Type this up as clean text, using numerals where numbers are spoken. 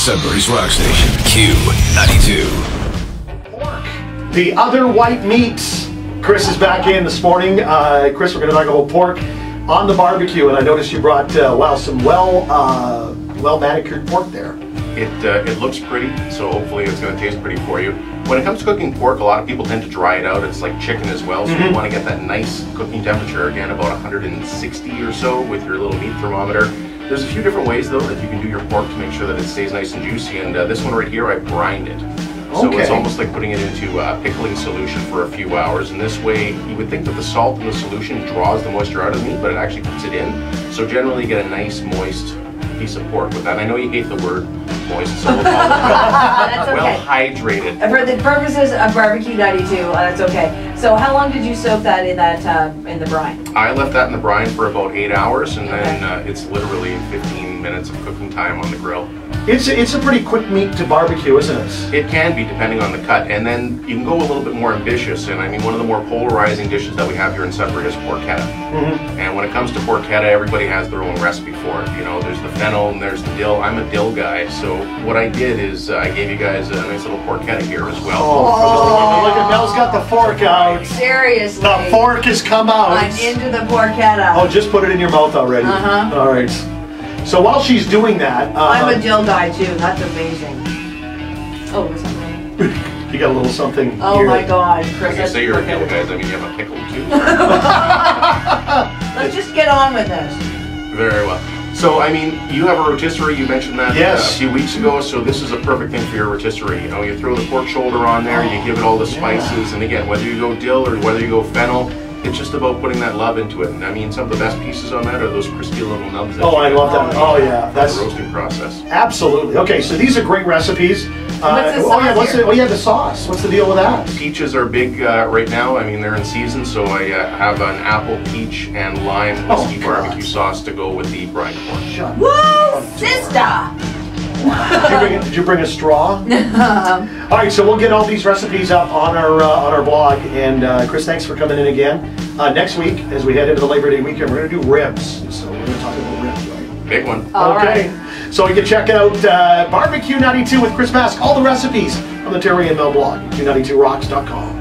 Sudbury's rock station, Q92. Pork. The other white meats. Chris is back in this morning. Chris, we're going to talk about pork on the barbecue, and I noticed you brought some well manicured pork there. It looks pretty, so hopefully it's going to taste pretty for you. When it comes to cooking pork, a lot of people tend to dry it out. It's like chicken as well, so you want to get that nice cooking temperature, again about 160 or so with your little meat thermometer. There's a few different ways though that you can do your pork to make sure that it stays nice and juicy, and this one right here I brined it. So it's almost like putting it into a pickling solution for a few hours, and this way you would think that the salt in the solution draws the moisture out of the meat, but it actually puts it in. So generally you get a nice moist piece of pork with that. I know you hate the word moist, so we'll call it that's okay. well hydrated. For the purposes of BBQ 92, that's okay. So how long did you soak that in the brine? I left that in the brine for about 8 hours, and then it's literally 15 minutes of cooking time on the grill. It's a pretty quick meat to barbecue, isn't it? It can be, depending on the cut, and then you can go a little bit more ambitious. And I mean, one of the more polarizing dishes that we have here in Sudbury is porchetta. And when it comes to porchetta, everybody has their own recipe for it. You know, there's the fennel and there's the dill. I'm a dill guy, so what I did is I gave you guys a nice little porchetta here as well. Oh, look at Mel's got the fork out. Seriously. The fork has come out. I'm into the porchetta. Oh, just put it in your mouth already. All right. So while she's doing that, I'm a dill guy too. That's amazing. Oh, what's happening? You got a little something. Oh here. my God, Chris! When you say you're a dill guy, I mean you have a pickle too. Let's just get on with this. Very well. So I mean, you have a rotisserie. You mentioned that a few weeks ago. So this is a perfect thing for your rotisserie. You know, you throw the pork shoulder on there, you give it all the spices, and again, whether you go dill or whether you go fennel, it's just about putting that love into it. And I mean, some of the best pieces on that are those crispy little nubs. Oh, I love that. Oh, yeah. That's the roasting process. Absolutely. Okay, so these are great recipes. What's the sauce the sauce. What's the deal with that? Peaches are big right now. I mean, they're in season, so I have an apple, peach, and lime whiskey barbecue sauce to go with the brine pork. Woo, sister! Did you bring a straw? All right, so we'll get all these recipes up on our blog. And Chris, thanks for coming in again. Next week, as we head into the Labor Day weekend, we're going to do ribs. So we're going to talk about ribs, right? Big one. Okay. So you can check out BBQ 92 with Chris Mask. All the recipes on the Terry and Mel blog, Q92rocks.com.